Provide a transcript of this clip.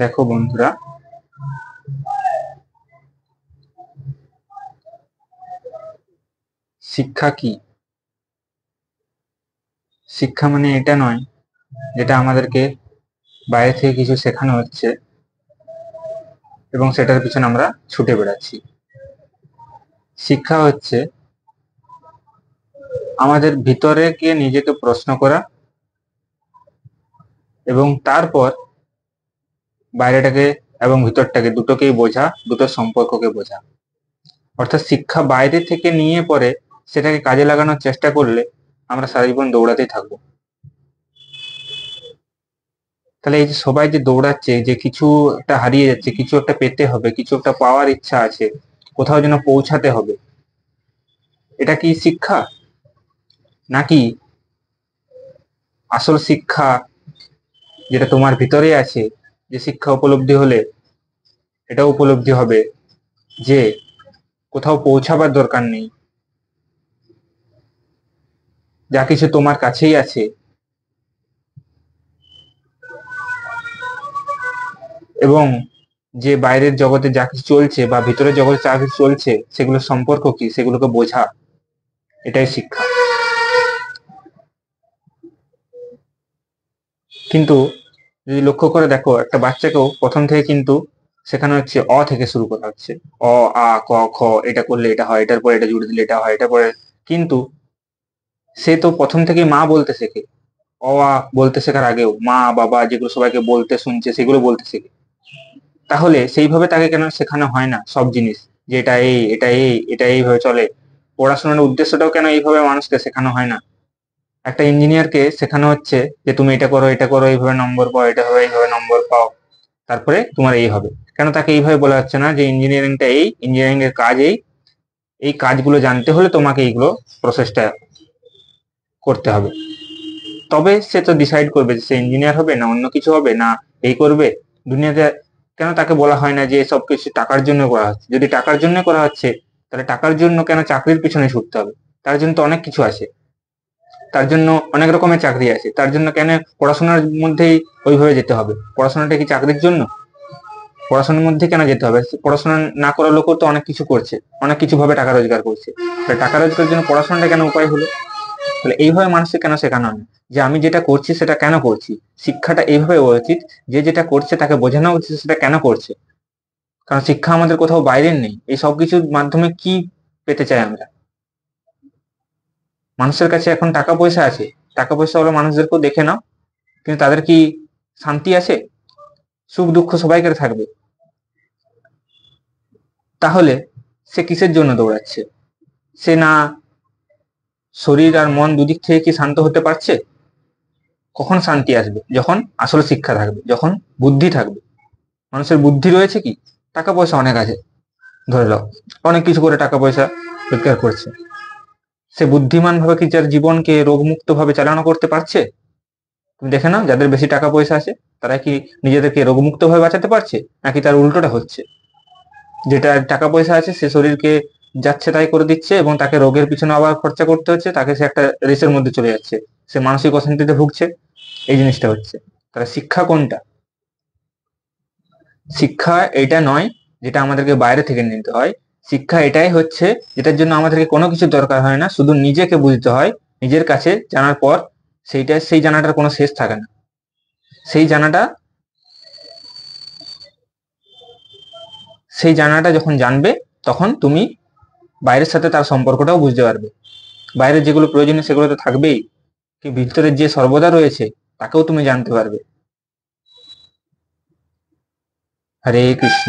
দেখো বন্ধুরা, শিক্ষা কি? শিক্ষা মানে এটা নয় যেটা আমাদেরকে বাইরে থেকে কিছু শেখানো হচ্ছে এবং সেটার পিছনে আমরা ছুটে বেড়াচ্ছি। শিক্ষা হচ্ছে আমাদের ভিতরে গিয়ে নিজেকে প্রশ্ন করা এবং তারপর বাইরেটাকে এবং ভিতরটাকে দুটোকেই বোঝা, দুটো সম্পর্ককে বোঝা। অর্থাৎ শিক্ষা বাইরে থেকে নিয়ে পরে সেটাকে কাজে লাগানোর চেষ্টা করলে আমরা সারা জীবন দৌড়াতেই থাকবো। তাহলে এই যে সবাই যে দৌড়াচ্ছে, যে কিছু একটা হারিয়ে যাচ্ছে, কিছু একটা পেতে হবে, কিছু একটা পাওয়ার ইচ্ছা আছে, কোথাও যেন পৌঁছাতে হবে, এটা কি শিক্ষা? নাকি আসল শিক্ষা যেটা তোমার ভিতরে আছে, যে শিক্ষা উপলব্ধি হলে এটা উপলব্ধি হবে যে কোথাও পৌঁছাবার দরকার নেই, যা কিছু তোমার কাছেই আছে। এবং যে বাইরের জগতে যা কিছু চলছে বা ভিতরের জগতে যা কিছু চলছে সেগুলোর সম্পর্ক কি সেগুলোকে বোঝা, এটাই শিক্ষা। কিন্তু যদি লক্ষ্য করে দেখো, একটা বাচ্চাকেও প্রথম থেকে কিন্তু শেখানো হচ্ছে অ থেকে শুরু করা হচ্ছে। অ, আ, ক, খ, এটা করলে এটা হয়, এটার পরে এটা জুড়ে দিলে এটা হয়, এটা পরে। কিন্তু সে তো প্রথম থেকেই মা বলতে শেখে। অ, আ বলতে শেখার আগেও মা বাবা যেগুলো সবাইকে বলতে শুনছে সেগুলো বলতে শেখে। তাহলে সেইভাবে তাকে কেন শেখানো হয় না সব জিনিস, যে এটা এই, এটা এই, এটা এইভাবে চলে? পড়াশোনার উদ্দেশ্যটাও কেন এইভাবে মানুষকে শেখানো হয় না? একটা ইঞ্জিনিয়ারকে শেখানো হচ্ছে যে তুমি এটা করো, এটা করো, এইভাবে নম্বর পাও, এটা হবে, এইভাবে নম্বর পাও, তারপরে তোমার এই হবে। কেন তাকে এইভাবে বলা হচ্ছে না যে ইঞ্জিনিয়ারিংটা এই, ইঞ্জিনিয়ারিং এর কাজ এই, এই কাজগুলো জানতে হলে তোমাকে এইগুলো প্রসেসটা করতে হবে, তবে সে তো ডিসাইড করবে যে সে ইঞ্জিনিয়ার হবে না অন্য কিছু হবে, না এই করবে দুনিয়াতে। কেন তাকে বলা হয় না যে সব কিছু টাকার জন্য করা হচ্ছে? যদি টাকার জন্য করা হচ্ছে, তাহলে টাকার জন্য কেন চাকরির পিছনে ছুটতে হবে? তার জন্য তো অনেক কিছু আছে, তার জন্য অনেক রকমের চাকরি আছে, তার জন্য কেন পড়াশোনার মধ্যেই ওইভাবে যেতে হবে? পড়াশোনাটা কি চাকরির জন্য? পড়াশোনার মধ্যে কেন যেতে হবে? পড়াশোনা না করার লোকও তো অনেক কিছু করছে, অনেক কিছু ভাবে টাকা রোজগার করছে। টাকা রোজগারের জন্য পড়াশোনাটা কেন উপায় হলো? তাহলে এইভাবে মানুষকে কেন শেখানো হয় না যে আমি যেটা করছি সেটা কেন করছি? শিক্ষাটা এইভাবে হওয়া উচিত, যে যেটা করছে তাকে বোঝানো উচিত সেটা কেন করছে। কারণ শিক্ষা আমাদের কোথাও বাইরের নেই। এই সব কিছুর মাধ্যমে কি পেতে চাই আমরা? মানুষের কাছে এখন টাকা পয়সা আছে, টাকা পয়সা হলো মানুষদেরকেও দেখে নাও, কিন্তু তাদের কি শান্তি আছে? সুখ দুঃখ সবাইকার থাকবে। তাহলে সে কিসের জন্য দৌড়াচ্ছে? সে না শরীর আর মন দুদিক থেকে কি শান্ত হতে পারছে? কখন শান্তি আসবে? যখন আসল শিক্ষা থাকবে, যখন বুদ্ধি থাকবে। মানুষের বুদ্ধি রয়েছে কি? টাকা পয়সা অনেক আছে, ধরে নাও অনেক কিছু করে টাকা পয়সা রোজগার করছে, সে বুদ্ধিমান ভাবে কি তার জীবনকে রোগমুক্ত ভাবে চালনা করতে পারছে? তুমি দেখে নাও, যাদের বেশি টাকা পয়সা আছে তারা কি নিজেদেরকে রোগমুক্ত ভাবে বাঁচাতে পারছে, নাকি তার উল্টোটা হচ্ছে? যেটা টাকা পয়সা আছে সে শরীরকে যাচ্ছে তাই করে দিচ্ছে এবং তাকে রোগের পিছনে আবার খরচা করতে হচ্ছে, তাকে সে একটা রেসের মধ্যে চলে যাচ্ছে, সে মানসিক অশান্তিতে ভুগছে। এই জিনিসটা হচ্ছে। তাহলে শিক্ষা কোনটা? শিক্ষা এটা নয় যেটা আমাদেরকে বাইরে থেকে নিতে হয়। শিক্ষা এটাই হচ্ছে যেটার জন্য আমাদেরকে কোনো কিছু দরকার হয় না, শুধু নিজেকে বুঝতে হয়। নিজের কাছে জানার পর সেই জানাটার কোনো শেষ থাকে না। সেই জানাটা সেই জানাটা যখন জানবে, তখন তুমি বাইরের সাথে তার সম্পর্কটাও বুঝতে পারবে। বাইরের যেগুলো প্রয়োজনীয় সেগুলো তো থাকবেই, কি ভিতরের যে সর্বদা রয়েছে তাকেও তুমি জানতে পারবে। হরে কৃষ্ণ।